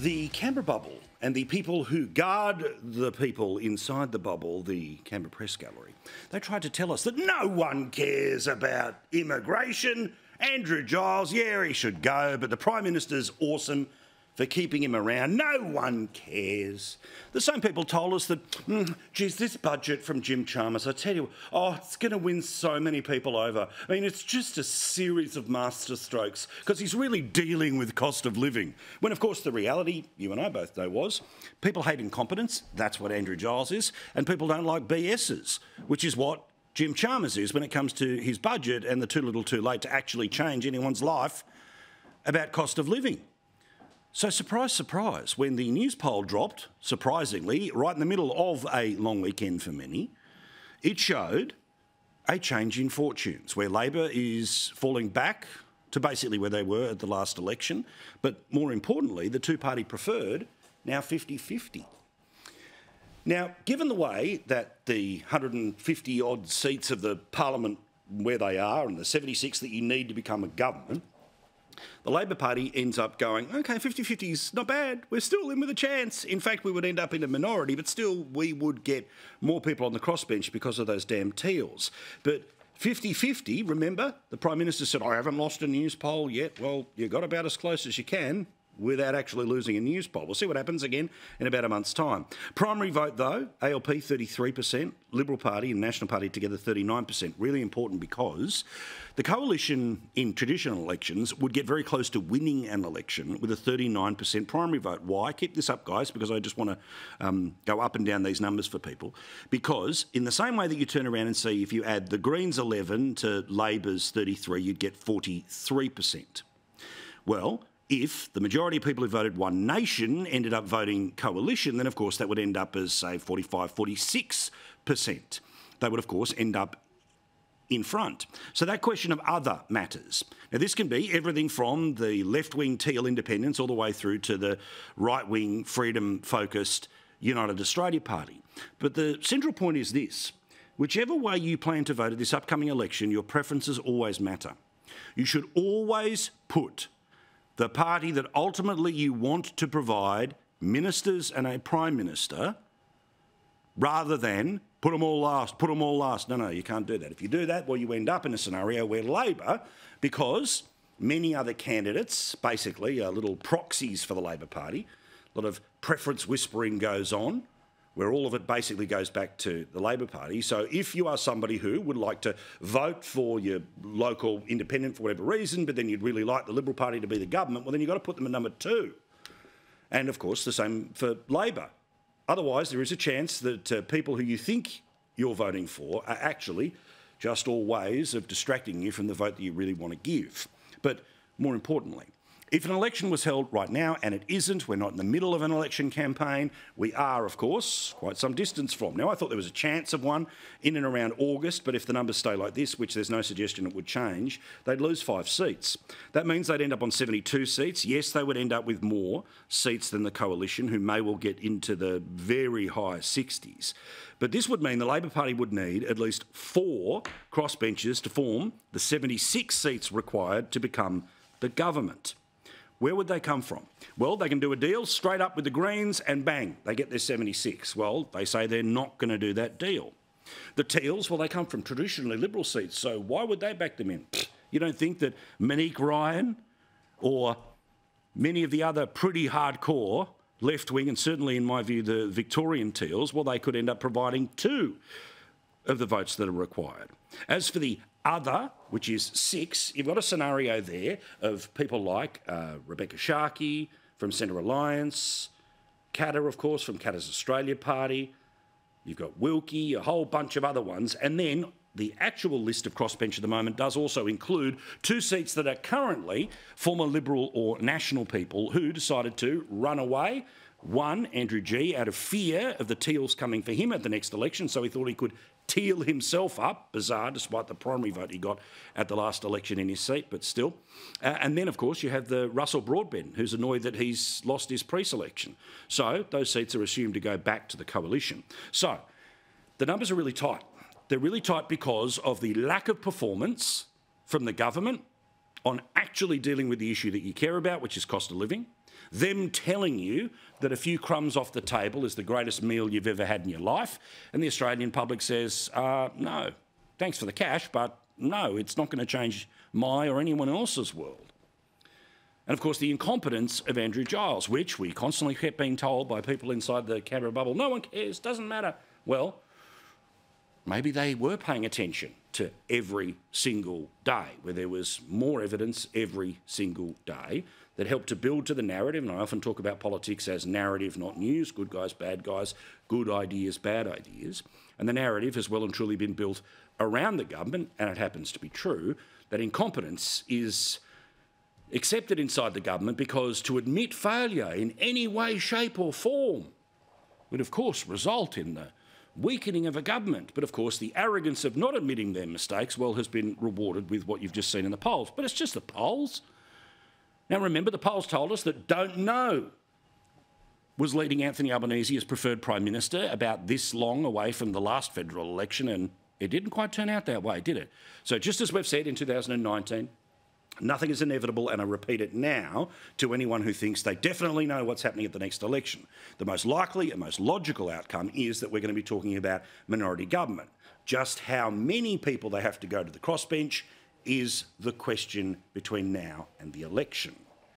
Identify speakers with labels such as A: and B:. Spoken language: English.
A: The Canberra bubble and the people who guard the people inside the bubble, the Canberra Press Gallery, they tried to tell us that no one cares about immigration. Andrew Giles, yeah, he should go, but the Prime Minister's awesome for keeping him around. No one cares. The same people told us that, geez, this budget from Jim Chalmers, I tell you, it's going to win so many people over. I mean, it's just a series of masterstrokes because he's really dealing with cost of living. When, of course, the reality, you and I both know, was people hate incompetence, that's what Andrew Giles is, and people don't like BSs, which is what Jim Chalmers is when it comes to his budget and the too little too late to actually change anyone's life about cost of living. So surprise, surprise, when the Newspoll dropped, surprisingly, right in the middle of a long weekend for many, it showed a change in fortunes, where Labor is falling back to basically where they were at the last election, but more importantly, the two-party preferred, now 50-50. Now, given the way that the 150-odd seats of the parliament where they are and the 76 that you need to become a government, the Labor Party ends up going, OK, 50-50 is not bad, we're still in with a chance. In fact, we would end up in a minority, but still we would get more people on the crossbench because of those damn teals. But 50-50, remember, the Prime Minister said, I haven't lost a Newspoll yet. Well, you got about as close as you can without actually losing a Newspoll. We'll see what happens again in about a month's time. Primary vote, though, ALP 33%, Liberal Party and National Party together 39%. Really important because the coalition in traditional elections would get very close to winning an election with a 39% primary vote. Why? Keep this up, guys, because I just want to go up and down these numbers for people. Because in the same way that you turn around and see if you add the Greens 11 to Labor's 33, you'd get 43%. Well, if the majority of people who voted One Nation ended up voting coalition, then of course that would end up as, say, 45, 46%. They would, of course, end up in front. So that question of other matters. Now, this can be everything from the left-wing teal independents all the way through to the right-wing freedom-focused United Australia Party. But the central point is this. Whichever way you plan to vote at this upcoming election, your preferences always matter. You should always put the party that ultimately you want to provide ministers and a Prime Minister, rather than put them all last, put them all last. No, you can't do that. If you do that, well, you end up in a scenario where Labor, because many other candidates basically are little proxies for the Labor Party, a lot of preference whispering goes on, where all of it basically goes back to the Labor Party. So if you are somebody who would like to vote for your local independent for whatever reason, but then you'd really like the Liberal Party to be the government, well, then you've got to put them at number 2. And, of course, the same for Labor. Otherwise, there is a chance that people who you think you're voting for are actually just all ways of distracting you from the vote that you really want to give. But more importantly, if an election was held right now, and it isn't, we're not in the middle of an election campaign, we are, of course, quite some distance from. Now, I thought there was a chance of one in and around August, but if the numbers stay like this, which there's no suggestion it would change, they'd lose 5 seats. That means they'd end up on 72 seats. Yes, they would end up with more seats than the coalition, who may well get into the very high 60s. But this would mean the Labor Party would need at least 4 crossbenchers to form the 76 seats required to become the government. Where would they come from? Well, they can do a deal straight up with the Greens and bang, they get their 76. Well, they say they're not going to do that deal. The Teals, well, they come from traditionally Liberal seats, so why would they back them in? You don't think that Monique Ryan or many of the other pretty hardcore left-wing, and certainly in my view the Victorian Teals, well, they could end up providing 2 of the votes that are required. As for the other, which is 6, you've got a scenario there of people like Rebecca Sharkey from Centre Alliance, Katter, of course, from Katter's Australia Party. You've got Wilkie, a whole bunch of other ones. And then the actual list of crossbench at the moment does also include 2 seats that are currently former Liberal or National people who decided to run away. One, Andrew G, out of fear of the Teals coming for him at the next election, so he thought he could teal himself up, bizarre, despite the primary vote he got at the last election in his seat, but still. And then, of course, you have the Russell Broadbent, who's annoyed that he's lost his pre-selection. So those seats are assumed to go back to the coalition. So the numbers are really tight. They're really tight because of the lack of performance from the government on actually dealing with the issue that you care about, which is cost of living, them telling you that a few crumbs off the table is the greatest meal you've ever had in your life, and the Australian public says, no, thanks for the cash, but no, it's not going to change my or anyone else's world. And of course the incompetence of Andrew Giles, which we constantly kept being told by people inside the Canberra bubble, no one cares, doesn't matter. Well, maybe they were paying attention to every single day, where there was more evidence every single day that helped to build to the narrative. And I often talk about politics as narrative, not news, good guys, bad guys, good ideas, bad ideas. And the narrative has well and truly been built around the government, and it happens to be true, that incompetence is accepted inside the government because to admit failure in any way, shape or form would of course result in the weakening of a government. But of course the arrogance of not admitting their mistakes, well, has been rewarded with what you've just seen in the polls. But it's just the polls. Now remember, the polls told us that Don't Know was leading Anthony Albanese as preferred Prime Minister about this long away from the last federal election, and it didn't quite turn out that way, did it? So just as we've said in 2019, nothing is inevitable, and I repeat it now to anyone who thinks they definitely know what's happening at the next election. The most likely and most logical outcome is that we're going to be talking about minority government. Just how many people they have to go to the crossbench is the question between now and the election.